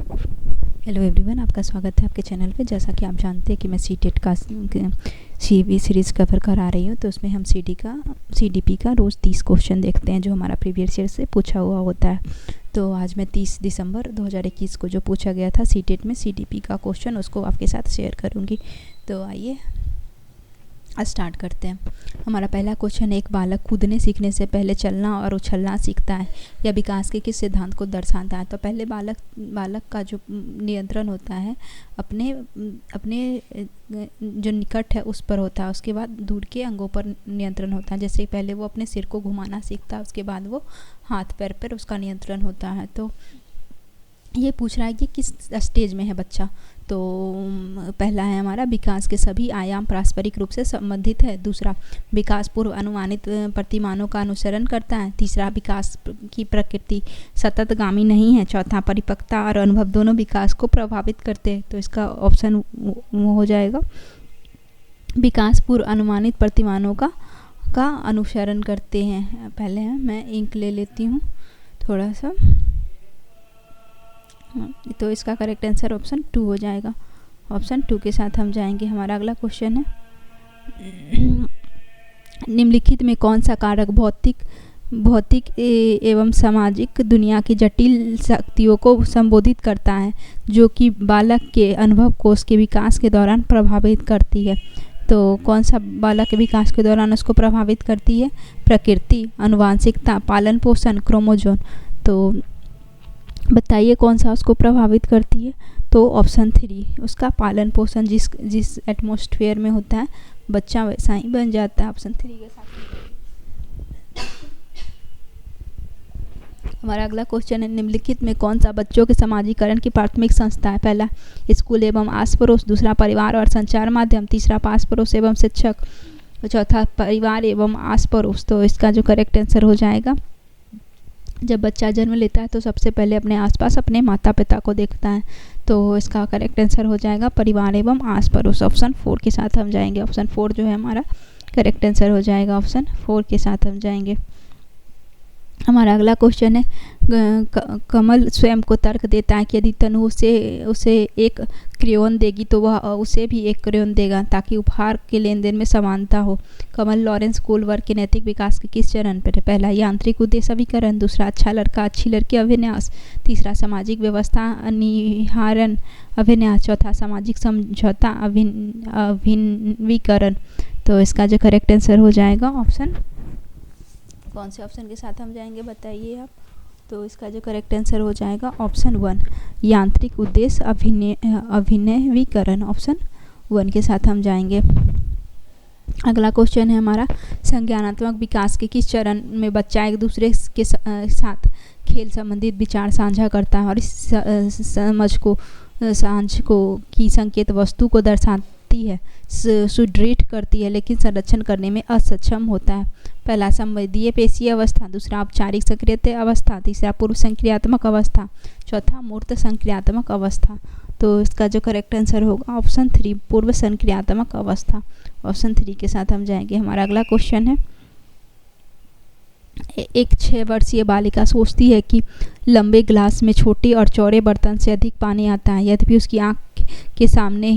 Hello everyone, आपका स्वागत है आपके चैनल पे। जैसा कि आप जानते हैं कि मैं सीटेट का सीवी सीरीज़ कवर करा रही हूँ, तो उसमें हम सीडीपी का रोज़ 30 क्वेश्चन देखते हैं जो हमारा प्रीवियस ईयर से पूछा हुआ होता है। तो आज मैं 30 दिसंबर 2021 को जो पूछा गया था सीटेट में सीडीपी का क्वेश्चन, उसको आपके साथ शेयर करूँगी। तो आइए स्टार्ट करते हैं। हमारा पहला क्वेश्चन है, एक बालक कूदने सीखने से पहले चलना और उछलना सीखता है, यह विकास के किस सिद्धांत को दर्शाता है। तो पहले बालक का जो नियंत्रण होता है अपने जो निकट है उस पर होता है, उसके बाद दूर के अंगों पर नियंत्रण होता है। जैसे पहले वो अपने सिर को घुमाना सीखता है, उसके बाद वो हाथ पैर पर उसका नियंत्रण होता है। तो ये पूछ रहा है कि किस स्टेज में है बच्चा। तो पहला है हमारा, विकास के सभी आयाम पारस्परिक रूप से संबंधित है। दूसरा, विकास पूर्व अनुमानित प्रतिमानों का अनुसरण करता है। तीसरा, विकास की प्रकृति सततगामी नहीं है। चौथा, परिपक्वता और अनुभव दोनों विकास को प्रभावित करते हैं। तो इसका ऑप्शन वो हो जाएगा, विकास पूर्व अनुमानित प्रतिमानों का अनुसरण करते हैं। पहले है, मैं इंक ले लेती हूँ थोड़ा सा। तो इसका करेक्ट आंसर ऑप्शन 2 हो जाएगा। ऑप्शन 2 के साथ हम जाएंगे। हमारा अगला क्वेश्चन है, निम्नलिखित में कौन सा कारक भौतिक एवं सामाजिक दुनिया की जटिल शक्तियों को संबोधित करता है जो कि बालक के अनुभव कोश के विकास के दौरान प्रभावित करती है। तो कौन सा बालक के विकास के दौरान उसको प्रभावित करती है? प्रकृति, आनुवांशिकता, पालन पोषण, क्रोमोजोम। तो बताइए कौन सा उसको प्रभावित करती है। तो ऑप्शन 3, उसका पालन पोषण। जिस एटमॉस्फेयर में होता है बच्चा वैसा ही बन जाता है। ऑप्शन 3 के साथ हमारा अगला क्वेश्चन है, निम्नलिखित में कौन सा बच्चों के समाजीकरण की प्राथमिक संस्था है। पहला, स्कूल एवं आस पड़ोस। दूसरा, परिवार और संचार माध्यम। तीसरा, पास पड़ोस एवं शिक्षक। चौथा, परिवार एवं आस पड़ोस। तो इसका जो करेक्ट आंसर हो जाएगा, जब बच्चा जन्म लेता है तो सबसे पहले अपने आसपास अपने माता पिता को देखता है। तो इसका करेक्ट आंसर हो जाएगा परिवार एवं आस पड़ोस। ऑप्शन 4 के साथ हम जाएंगे। ऑप्शन 4 जो है हमारा करेक्ट आंसर हो जाएगा। ऑप्शन 4 के साथ हम जाएंगे। हमारा अगला क्वेश्चन है, कमल स्वयं को तर्क देता है कि यदि तनु उसे एक क्रेयॉन देगी तो वह उसे भी एक क्रेयॉन देगा ताकि उपहार के लेन देन में समानता हो। कमल लॉरेंस कोलवर्क के नैतिक विकास के किस चरण पर है? पहला, यांत्रिक उद्देश्य अभिकरण। दूसरा, अच्छा लड़का अच्छी लड़की अभिन्यास। तीसरा, सामाजिक व्यवस्था अनिवार्यन अभिन्यास। चौथा, सामाजिक समझौता अभिनवीकरण। तो इसका जो करेक्ट आंसर हो जाएगा ऑप्शन, कौन से ऑप्शन के साथ हम जाएंगे बताइए आप। तो इसका जो करेक्ट आंसर हो जाएगा ऑप्शन 1, यांत्रिक उद्देश्य अभिनवीकरण। ऑप्शन 1 के साथ हम जाएंगे। अगला क्वेश्चन है हमारा, संज्ञानात्मक विकास के किस चरण में बच्चा एक दूसरे के साथ खेल संबंधित विचार साझा करता है और इस समझ को की संकेत वस्तु को दर्शाती है, सुदृढ़ करती है लेकिन संरक्षण करने में असक्षम होता है। पहला, संवेदीय पेशीय अवस्था। दूसरा, औपचारिक सक्रियता अवस्था। तीसरा, पूर्व संक्रियात्मक अवस्था। चौथा, मूर्त संक्रियात्मक अवस्था। तो इसका जो करेक्ट आंसर होगा ऑप्शन 3, पूर्व संक्रियात्मक अवस्था। ऑप्शन 3 के साथ हम जाएंगे। हमारा अगला क्वेश्चन है, एक 6 वर्षीय बालिका सोचती है कि लंबे गिलास में छोटे और चौड़े बर्तन से अधिक पानी आता है, यद्यपि उसकी आंख के सामने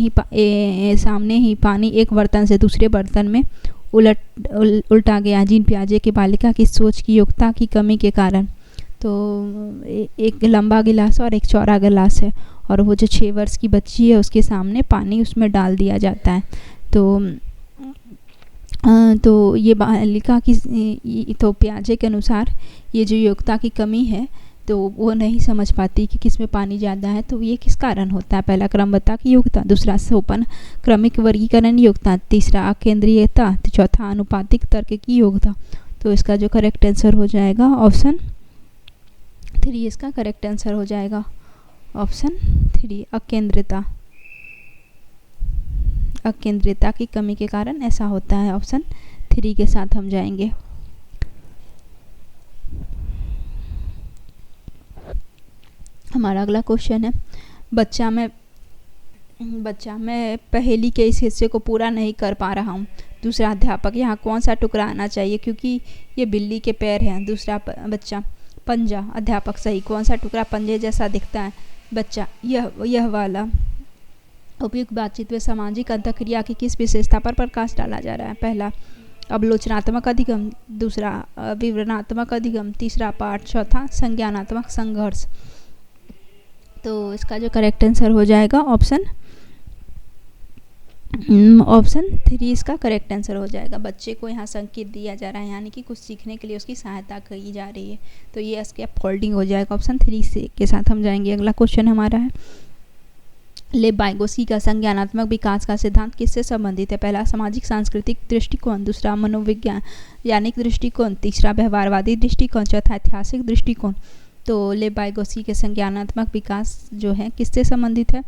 ही पानी एक बर्तन से दूसरे बर्तन में उल्टा गया। जीन पियाजे की बालिका की सोच की योग्यता की कमी के कारण। तो एक लंबा गिलास और एक चौड़ा गिलास है और वो जो 6 वर्ष की बच्ची है उसके सामने पानी उसमें डाल दिया जाता है। तो ये बालिका की, तो पियाजे के अनुसार ये जो योग्यता की कमी है तो वो नहीं समझ पाती कि किस में पानी ज़्यादा है। तो ये किस कारण होता है? पहला, क्रमबद्धता की योग्यता। दूसरा, सोपान क्रमिक वर्गीकरण योग्यता। तीसरा, अकेंद्रीयता। चौथा, अनुपातिक तर्क की योग्यता। तो इसका जो करेक्ट आंसर हो जाएगा ऑप्शन 3, इसका करेक्ट आंसर हो जाएगा ऑप्शन 3, अकेंद्रीयता की कमी के कारण ऐसा होता है। ऑप्शन 3 के साथ हम जाएंगे। हमारा अगला क्वेश्चन है, बच्चा मैं पहेली के इस हिस्से को पूरा नहीं कर पा रहा हूँ। दूसरा, अध्यापक यहाँ कौन सा टुकड़ा आना चाहिए क्योंकि ये बिल्ली के पैर हैं। दूसरा बच्चा, पंजा। अध्यापक, सही, कौन सा टुकड़ा पंजे जैसा दिखता है? बच्चा यह वाला। उपयुक्त बातचीत में सामाजिक अंतःक्रिया की किस विशेषता पर प्रकाश डाला जा रहा है? पहला अवलोचनात्मक अधिगम, दूसरा विवरणात्मक अधिगम, तीसरा पाठ, चौथा संज्ञानात्मक संघर्ष। तो इसका जो करेक्ट आंसर हो जाएगा ऑप्शन 3 इसका करेक्ट आंसर हो जाएगा। बच्चे को यहाँ संकेत दिया जा रहा है, यानी कि कुछ सीखने के लिए उसकी सहायता की जा रही है, तो ये इसके फोल्डिंग हो जाएगा। ऑप्शन 3 से के साथ हम जाएंगे। अगला क्वेश्चन हमारा है, लेब वाइगोस्की का संज्ञानात्मक विकास का सिद्धांत किससे संबंधित है? पहला सामाजिक सांस्कृतिक दृष्टिकोण, दूसरा मनोवैज्ञानिक दृष्टिकोण, तीसरा व्यवहारवादी दृष्टिकोण, चौथा ऐतिहासिक दृष्टिकोण। तो लेब वाइगोस्की के संज्ञानात्मक विकास जो है किससे संबंधित है?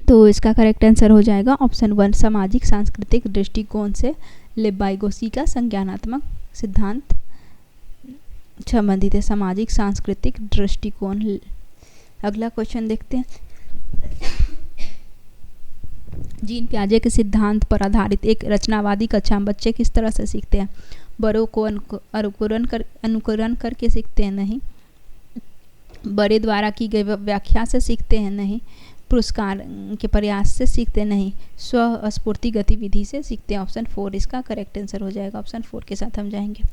तो इसका करेक्ट आंसर हो जाएगा ऑप्शन 1 सामाजिक सांस्कृतिक दृष्टिकोण से लेब वाइगोस्की का संज्ञानात्मक सिद्धांत संबंधित है, सामाजिक सांस्कृतिक दृष्टिकोण। अगला क्वेश्चन देखते हैं, जीन पियाजे के सिद्धांत पर आधारित एक रचनावादी कक्षा में बच्चे किस तरह से सीखते हैं? बड़ों को अनुकरण करके सीखते हैं? नहीं। बड़े द्वारा की गई व्याख्या से सीखते हैं? नहीं। पुरस्कार के प्रयास से सीखते? नहीं। स्वस्फूर्ति गतिविधि से सीखते हैं? ऑप्शन 4 इसका करेक्ट आंसर हो जाएगा। ऑप्शन 4 के साथ हम जाएंगे।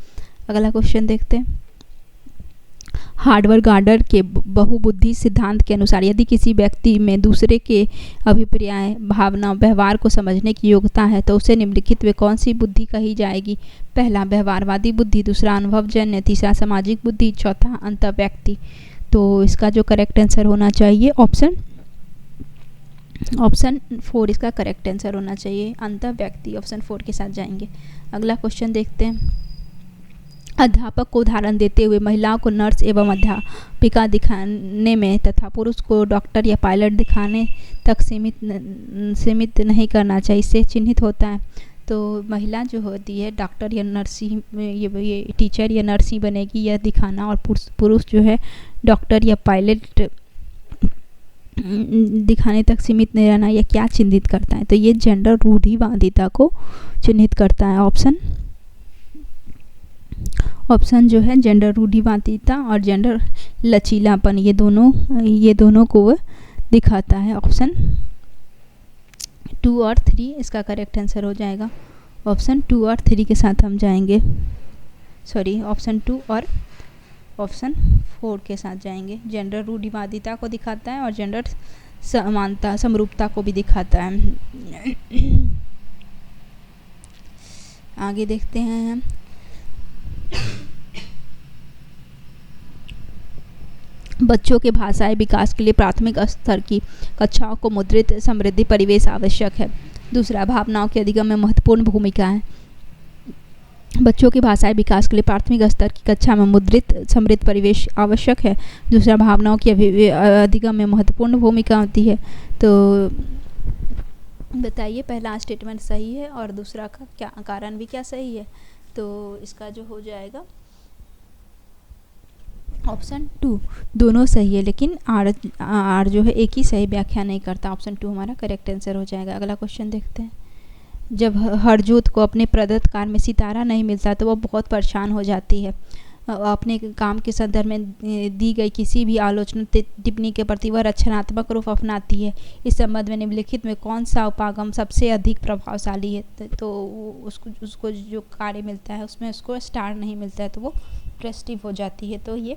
अगला क्वेश्चन देखते हैं, हार्वर्ड गार्डनर के बहुबुद्धि सिद्धांत के अनुसार यदि किसी व्यक्ति में दूसरे के अभिप्राय, भावना, व्यवहार को समझने की योग्यता है तो उसे निम्नलिखित में कौन सी बुद्धि कही जाएगी? पहला व्यवहारवादी बुद्धि, दूसरा अनुभवजन्य, तीसरा सामाजिक बुद्धि, चौथा अंतःव्यक्ति। तो इसका जो करेक्ट आंसर होना चाहिए ऑप्शन 4 इसका करेक्ट आंसर होना चाहिए, अंतःव्यक्ति। ऑप्शन 4 के साथ जाएंगे। अगला क्वेश्चन देखते हैं, अध्यापक को उदाहरण देते हुए महिलाओं को नर्स एवं अध्यापिका दिखाने में तथा पुरुष को डॉक्टर या पायलट दिखाने तक सीमित नहीं करना चाहिए, इससे चिन्हित होता है। तो महिला जो होती है डॉक्टर या नर्सी, ये टीचर या नर्सी बनेगी यह दिखाना, और पुरुष जो है डॉक्टर या पायलट दिखाने तक सीमित नहीं रहना, यह क्या चिन्हित करता है? तो ये जेंडर रूढ़िवादिता को चिन्हित करता है। ऑप्शन जो है जेंडर रूढ़िवादिता और जेंडर लचीलापन, ये दोनों को दिखाता है। ऑप्शन 2 और 3 इसका करेक्ट आंसर हो जाएगा। ऑप्शन 2 और 3 के साथ हम जाएंगे, ऑप्शन 2 और ऑप्शन 4 के साथ जाएंगे। जेंडर रूढ़िवादिता को दिखाता है और जेंडर समानता समरूपता को भी दिखाता है। आगे देखते हैं हम, बच्चों के भाषाई विकास के लिए प्राथमिक स्तर की कक्षाओं को मुद्रित समृद्धि परिवेश आवश्यक है। दूसरा, भावनाओं के अधिगम में महत्वपूर्ण भूमिका है। बच्चों के भाषाई विकास के लिए प्राथमिक स्तर की कक्षा में मुद्रित समृद्ध परिवेश आवश्यक है। दूसरा, भावनाओं के अधिगम में महत्वपूर्ण भूमिका होती है। तो बताइए पहला स्टेटमेंट सही है और दूसरा का क्या कारण भी क्या सही है? तो इसका जो हो जाएगा ऑप्शन 2 दोनों सही है, लेकिन आर जो है एक ही सही व्याख्या नहीं करता। ऑप्शन 2 हमारा करेक्ट आंसर हो जाएगा। अगला क्वेश्चन देखते हैं, जब हरजोत को अपने प्रदत्त कार्य में सितारा नहीं मिलता तो वह बहुत परेशान हो जाती है। अपने काम के संदर्भ में दी गई किसी भी आलोचना टिप्पणी के प्रति वह रचनात्मक रूप अपनाती है। इस संबंध में निम्नलिखित में कौन सा उपागम सबसे अधिक प्रभावशाली है? तो उसको जो कार्य मिलता है उसमें उसको स्टार नहीं मिलता है तो वो प्रेस्टिव हो जाती है। तो ये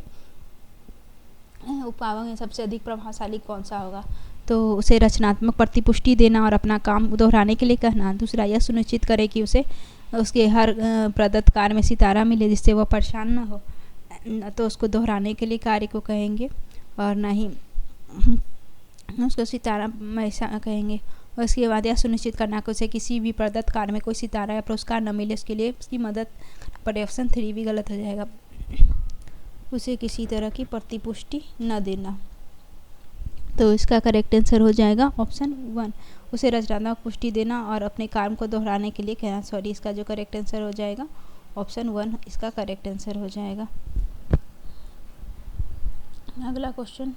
उपागम सबसे अधिक प्रभावशाली कौन सा होगा? तो उसे रचनात्मक प्रतिपुष्टि देना और अपना काम दोहराने के लिए कहना। दूसरा, यह सुनिश्चित करे कि उसे उसके हर प्रदत्त कार्य में सितारा मिले जिससे वह परेशान न हो, न तो उसको दोहराने के लिए कार्य को कहेंगे और ना ही उसको सितारा ऐसा कहेंगे। और उसके बाद यह सुनिश्चित करना कि उसे किसी भी प्रदत्त कार्य में कोई सितारा या पुरस्कार न मिले, उसके लिए उसकी मदद पर। ऑप्शन 3 भी गलत हो जाएगा, उसे किसी तरह की प्रतिपुष्टि न देना। तो इसका करेक्ट आंसर हो जाएगा ऑप्शन 1, उसे रचनात्मक पुष्टि देना और अपने काम को दोहराने के लिए कहना। इसका जो करेक्ट आंसर हो जाएगा ऑप्शन 1 इसका करेक्ट आंसर हो जाएगा। अगला क्वेश्चन,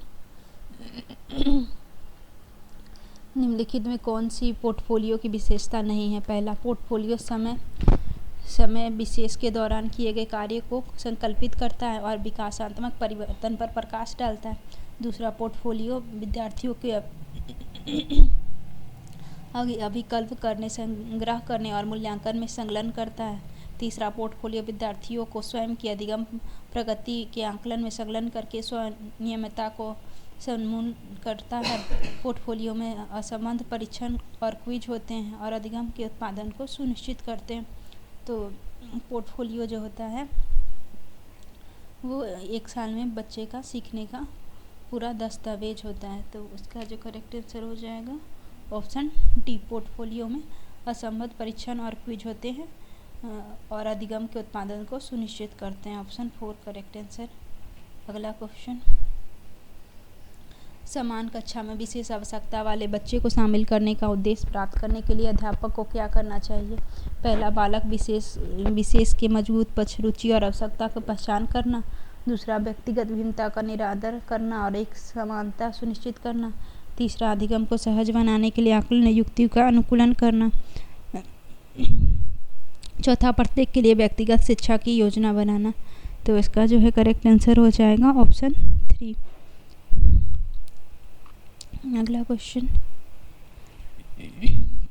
निम्नलिखित में कौन सी पोर्टफोलियो की विशेषता नहीं है? पहला, पोर्टफोलियो समय समय विशेष के दौरान किए गए कार्य को संकल्पित करता है और विकासात्मक परिवर्तन पर प्रकाश डालता है। दूसरा, पोर्टफोलियो विद्यार्थियों के अभिकल्प करने, संग्रह करने और मूल्यांकन में संलग्न करता है। तीसरा, पोर्टफोलियो विद्यार्थियों को स्वयं की अधिगम प्रगति के आकलन में संलग्न करके स्वनियमितता को सम्मूल करता है। पोर्टफोलियो में असंबद्ध परीक्षण और क्विज होते हैं और अधिगम के उत्पादन को सुनिश्चित करते हैं। तो पोर्टफोलियो जो होता है वो एक साल में बच्चे का सीखने का पूरा दस्तावेज होता है। तो उसका जो करेक्ट आंसर हो जाएगा ऑप्शन डी। पोर्टफोलियो में असंबद्ध परीक्षण और क्विज होते हैं और अधिगम के उत्पादन को सुनिश्चित करते हैं। Option 4 correct answer. अगला क्वेश्चन, समान कक्षा में विशेष आवश्यकता वाले बच्चे को शामिल करने का उद्देश्य प्राप्त करने के लिए अध्यापक को क्या करना चाहिए? पहला, बालक विशेष के मजबूत पक्ष, रुचि और आवश्यकता की पहचान करना। दूसरा, व्यक्तिगत भिन्नता का निरादर करना और एक समानता सुनिश्चित करना। तीसरा, अधिगम को सहज बनाने के लिए आकलन युक्तियों का अनुकूलन करना। चौथा, प्रत्येक के लिए व्यक्तिगत शिक्षा की योजना बनाना। तो इसका जो है करेक्ट आंसर हो जाएगा ऑप्शन 3। अगला क्वेश्चन,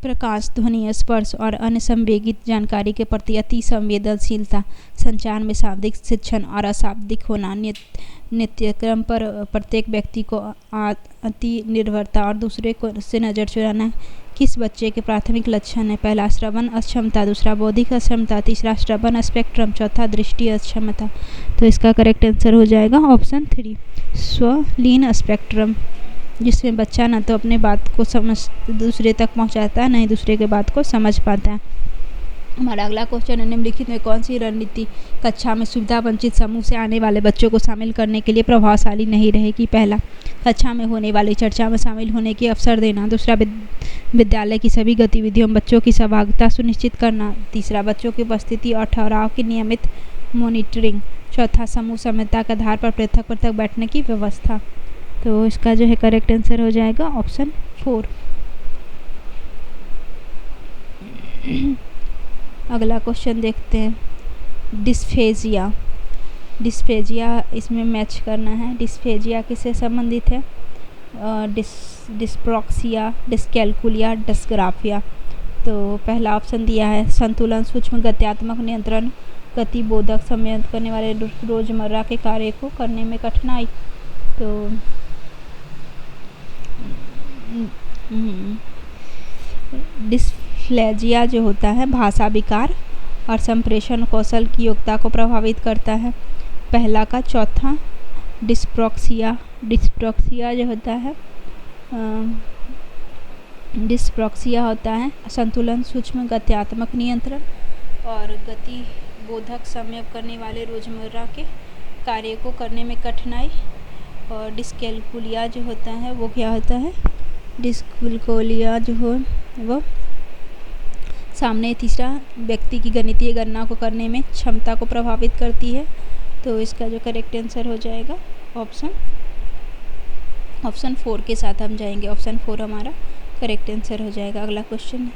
प्रकाश, ध्वनि, स्पर्श और अन्य संवेदित जानकारी के प्रति अति संवेदनशीलता, संचार में शाब्दिक शिक्षण और अशाब्दिक होना, नित्यक्रम पर प्रत्येक व्यक्ति को अति निर्भरता और दूसरे को से नज़र चुराना किस बच्चे के प्राथमिक लक्षण है? पहला, श्रवण अक्षमता। दूसरा, बौद्धिक अक्षमता। तीसरा, श्रवण स्पेक्ट्रम। चौथा, दृष्टि अक्षमता। तो इसका करेक्ट आंसर हो जाएगा ऑप्शन 3 स्वलीन स्पेक्ट्रम, जिसमें बच्चा न तो अपने बात को समझ दूसरे तक पहुंचाता है, न ही दूसरे के बात को समझ पाता है। हमारा अगला क्वेश्चन है, निम्नलिखित में कौन सी रणनीति कक्षा में सुविधा वंचित समूह से आने वाले बच्चों को शामिल करने के लिए प्रभावशाली नहीं रहेगी? पहला, कक्षा में होने वाली चर्चा में शामिल होने के अवसर देना। दूसरा, विद्यालय की सभी गतिविधियों में बच्चों की सहभागिता सुनिश्चित करना। तीसरा, बच्चों की उपस्थिति और ठहराव की नियमित मॉनिटरिंग। चौथा, समूह सम्यता के आधार पर पृथक पृथक बैठने की व्यवस्था। तो इसका जो है करेक्ट आंसर हो जाएगा ऑप्शन 4। अगला क्वेश्चन देखते हैं, डिस्फेजिया इसमें मैच करना है। डिस्फेजिया किससे संबंधित है? डिस्प्रॉक्सिया, डिस्कैल्कुलिया, डिस्ग्राफिया। तो पहला ऑप्शन दिया है संतुलन, सूक्ष्म गत्यात्मक नियंत्रण, गतिबोधक, संयंत्र करने वाले रोजमर्रा के कार्य को करने में कठिनाई। तो डिस्फ्लेजिया जो होता है भाषा विकार और संप्रेषण कौशल की योग्यता को प्रभावित करता है। पहला का चौथा, डिस्प्रॉक्सिया जो होता है डिस्प्रॉक्सिया होता है संतुलन, सूक्ष्म गत्यात्मक नियंत्रण और गतिबोधक संयम करने वाले रोजमर्रा के कार्य को करने में कठिनाई। और डिस्कैल्कुलिया जो होता है वो क्या होता है? डिस्कैल्कुलिया जो हो वो सामने तीसरा व्यक्ति की गणितीय गणना को करने में क्षमता को प्रभावित करती है। तो इसका जो करेक्ट आंसर हो जाएगा ऑप्शन 4 के साथ हम जाएंगे। ऑप्शन 4 हमारा करेक्ट आंसर हो जाएगा। अगला क्वेश्चन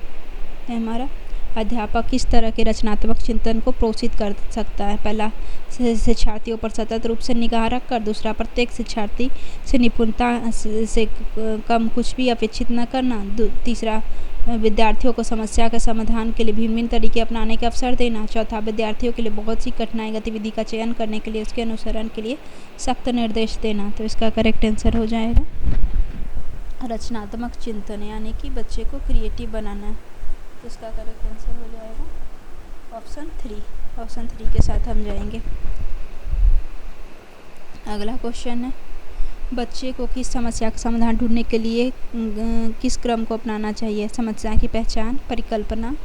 है हमारा, अध्यापक किस तरह के रचनात्मक चिंतन को प्रोत्साहित कर सकता है? पहला, शिक्षार्थियों पर सतत रूप से निगाह रखकर। दूसरा, प्रत्येक शिक्षार्थी से निपुणता से कम कुछ भी अपेक्षित न करना। तीसरा, विद्यार्थियों को समस्या के समाधान के लिए भिन्न भिन्न तरीके अपनाने का अवसर देना। चौथा, विद्यार्थियों के लिए बहुत सी कठिनाई गतिविधि का चयन करने के लिए उसके अनुसरण के लिए सख्त निर्देश देना। तो इसका करेक्ट आंसर हो जाएगा रचनात्मक चिंतन, यानी कि बच्चे को क्रिएटिव बनाना है। तो इसका करेक्ट आंसर हो जाएगा ऑप्शन 3। ऑप्शन 3 के साथ हम जाएंगे। अगला क्वेश्चन है, बच्चे को किस समस्या का समाधान ढूंढने के लिए किस क्रम को अपनाना चाहिए? समस्या की पहचान, परिकल्पना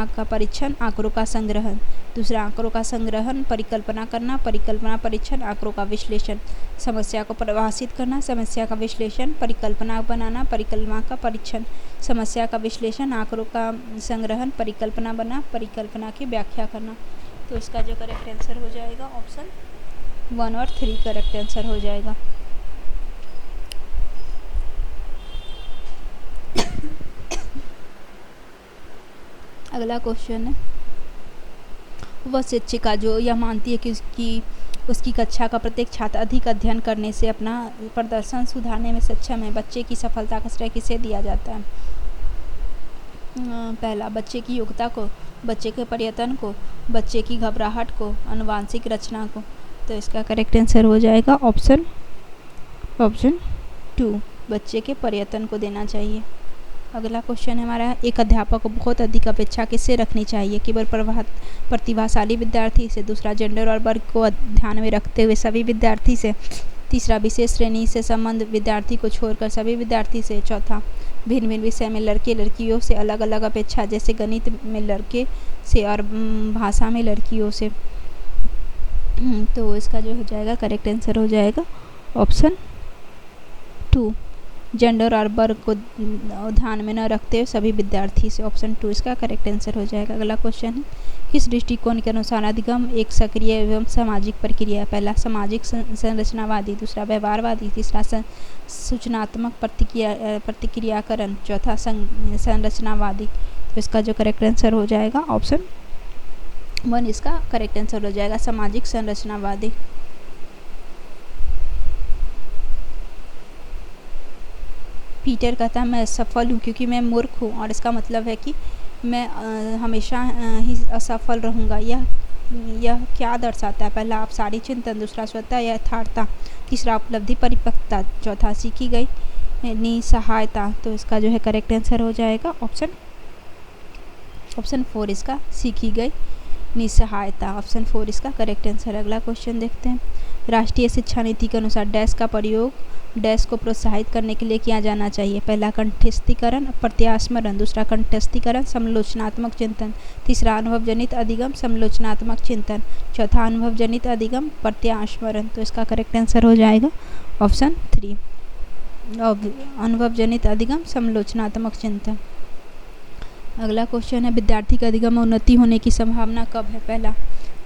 का परीक्षण, आंकड़ों का संग्रहण। दूसरा, आंकड़ों का संग्रहण, परिकल्पना करना, परिकल्पना परीक्षण, आंकड़ों का विश्लेषण। समस्या को परिभाषित करना, समस्या का विश्लेषण, परिकल्पना बनाना, परिकल्पना का परीक्षण। समस्या का विश्लेषण, आंकड़ों का संग्रहण, परिकल्पना बना, परिकल्पना की व्याख्या करना। तो इसका जो करेक्ट आंसर हो जाएगा ऑप्शन 1 और 3 करेक्ट आंसर हो जाएगा। अगला क्वेश्चन है, वह शिक्षिका जो यह मानती है कि उसकी कक्षा का प्रत्येक छात्र अधिक अध्ययन करने से अपना प्रदर्शन सुधारने में सक्षम है। बच्चे की सफलता का श्रेय किसे दिया जाता है? पहला, बच्चे की योग्यता को, बच्चे के प्रयत्न को, बच्चे की घबराहट को, आनुवांशिक रचना को। तो इसका करेक्ट आंसर हो जाएगा ऑप्शन 2, बच्चे के प्रयत्न को देना चाहिए। अगला क्वेश्चन है हमारा, एक अध्यापक को बहुत अधिक अपेक्षा किससे रखनी चाहिए? केवल प्रतिभाशाली विद्यार्थी से, दूसरा जेंडर और वर्ग को ध्यान में रखते हुए सभी विद्यार्थी से, तीसरा विशेष श्रेणी से संबंध विद्यार्थी को छोड़कर सभी विद्यार्थी से, चौथा भिन्न भिन्न विषय में लड़के लड़कियों से अलग अलग अपेक्षा जैसे गणित में लड़के से और भाषा में लड़कियों से। तो इसका जो हो जाएगा करेक्ट आंसर हो जाएगा ऑप्शन 2, जेंडर और वर्ग को ध्यान में न रखते हुए सभी विद्यार्थी से। ऑप्शन 2 इसका करेक्ट आंसर हो जाएगा। अगला क्वेश्चन है, किस दृष्टिकोण के अनुसार अधिगम एक सक्रिय एवं सामाजिक प्रक्रिया है? पहला सामाजिक संरचनावादी, दूसरा व्यवहारवादी, तीसरा सूचनात्मक प्रतिक्रियाकरण, चौथा संरचनावादी। तो इसका जो करेक्ट आंसर हो जाएगा ऑप्शन 1 इसका करेक्ट आंसर हो जाएगा, सामाजिक संरचनावादी। पीटर कहता है मैं सफल हूँ क्योंकि मैं मूर्ख हूँ, और इसका मतलब है कि मैं हमेशा ही असफल रहूँगा। यह क्या दर्शाता है? पहला अपसारी चिंतन, दूसरा स्वतः यथार्थता, तीसरा उपलब्धि परिपक्वता, चौथा सीखी गई निसहायता। तो इसका जो है करेक्ट आंसर हो जाएगा ऑप्शन 4 इसका सीखी गई निसहायता। ऑप्शन 4 इसका करेक्ट आंसर। अगला क्वेश्चन देखते हैं, राष्ट्रीय शिक्षा नीति के अनुसार डैश का प्रयोग डैश को प्रोत्साहित करने के लिए किया जाना चाहिए? पहला कंठस्थीकरण प्रत्यास्मरण, दूसरा कंठस्थीकरण समालोचनात्मक चिंतन, तीसरा अनुभवजनित अधिगम समालोचनात्मक चिंतन, चौथा अनुभवजनित अधिगम प्रत्यास्मरण। तो इसका करेक्ट आंसर हो जाएगा ऑप्शन 3, अनुभवजनित अधिगम समालोचनात्मक चिंतन। अगला क्वेश्चन है, विद्यार्थी के अधिगम में उन्नति होने की संभावना कब है? पहला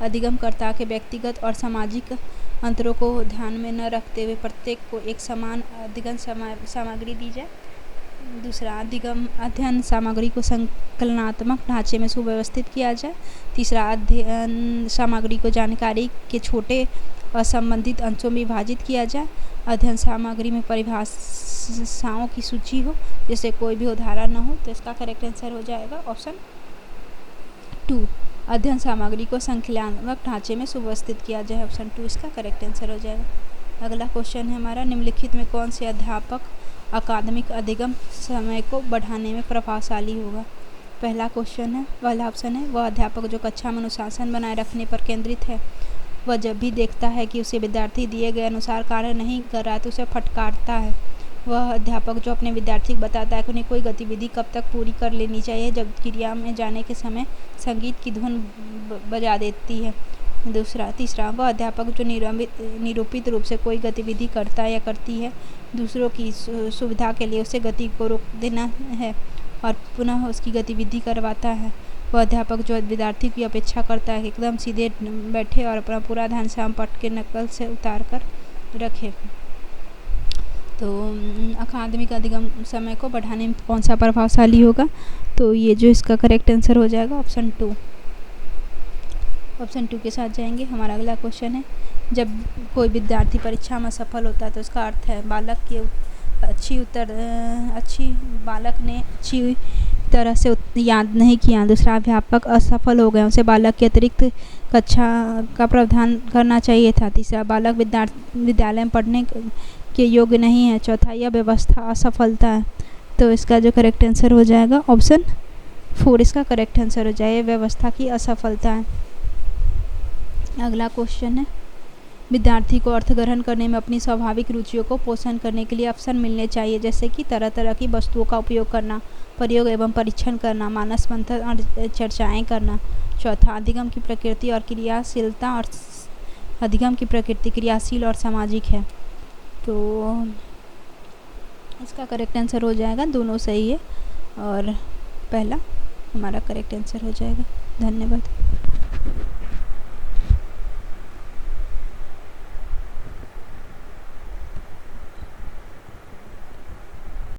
अधिगमकर्ता के व्यक्तिगत और सामाजिक अंतरों को ध्यान में न रखते हुए प्रत्येक को एक समान अधिगम सामग्री दी जाए। दूसरा अध्ययन सामग्री को संकलनात्मक ढांचे में सुव्यवस्थित किया जाए। तीसरा अध्ययन सामग्री को जानकारी के छोटे असंबंधित अंशों में विभाजित किया जाए। अध्ययन सामग्री में परिभाषाओं की सूची हो जिससे कोई भी उदाहरण न हो। तो इसका करेक्ट आंसर हो जाएगा ऑप्शन 2, अध्ययन सामग्री को संख्यात्मक ढांचे में सुव्यवस्थित किया जाए। ऑप्शन 2 इसका करेक्ट आंसर हो जाएगा। अगला क्वेश्चन है हमारा, निम्नलिखित में कौन से अध्यापक अकादमिक अधिगम समय को बढ़ाने में प्रभावशाली होगा? पहला ऑप्शन है, वह अध्यापक जो कक्षा में अनुशासन बनाए रखने पर केंद्रित है। वह जब भी देखता है कि उसे विद्यार्थी दिए गए अनुसार कार्य नहीं कर रहा है तो उसे फटकारता है। वह अध्यापक जो अपने वृद्धार्थी को बताता है कि उन्हें कोई गतिविधि कब तक पूरी कर लेनी चाहिए जब क्रिया में जाने के समय संगीत की धुन बजा देती है। तीसरा वह अध्यापक जो निरूपित रूप से कोई गतिविधि करता है या करती है दूसरों की सुविधा के लिए उसे गति को रोक देना है और पुनः उसकी गतिविधि करवाता है। वह अध्यापक जो विद्यार्थी की अपेक्षा करता है कि एकदम सीधे बैठे और अपना पूरा ध्यान पट के नकल से उतार कर रखे। तो अकादमिक अधिगम समय को बढ़ाने में कौन सा प्रभावशाली होगा? तो ये जो इसका करेक्ट आंसर हो जाएगा ऑप्शन 2। ऑप्शन 2 के साथ जाएंगे। हमारा अगला क्वेश्चन है, जब कोई विद्यार्थी परीक्षा में सफल होता है तो इसका अर्थ है बालक ने अच्छी तरह से याद नहीं किया। दूसरा, अध्यापक असफल हो गए, उसे बालक के अतिरिक्त कक्षा का प्रावधान करना चाहिए था। तीसरा, बालक विद्यालय में पढ़ने के योग्य नहीं है। चौथा, यह व्यवस्था असफलता है। तो इसका जो करेक्ट आंसर हो जाएगा ऑप्शन 4 इसका करेक्ट आंसर हो जाएगा, व्यवस्था की असफलता है। अगला क्वेश्चन है, विद्यार्थी को अर्थ ग्रहण करने में अपनी स्वाभाविक रुचियों को पोषण करने के लिए अवसर मिलने चाहिए, जैसे कि तरह तरह की वस्तुओं का उपयोग करना, प्रयोग एवं परीक्षण करना, मानस मंथन और चर्चाएँ करना। चौथा, अधिगम की प्रकृति और क्रियाशीलता और अधिगम की प्रकृति क्रियाशील और सामाजिक है। तो इसका करेक्ट आंसर हो जाएगा, दोनों सही है और पहला हमारा करेक्ट आंसर हो जाएगा। धन्यवाद।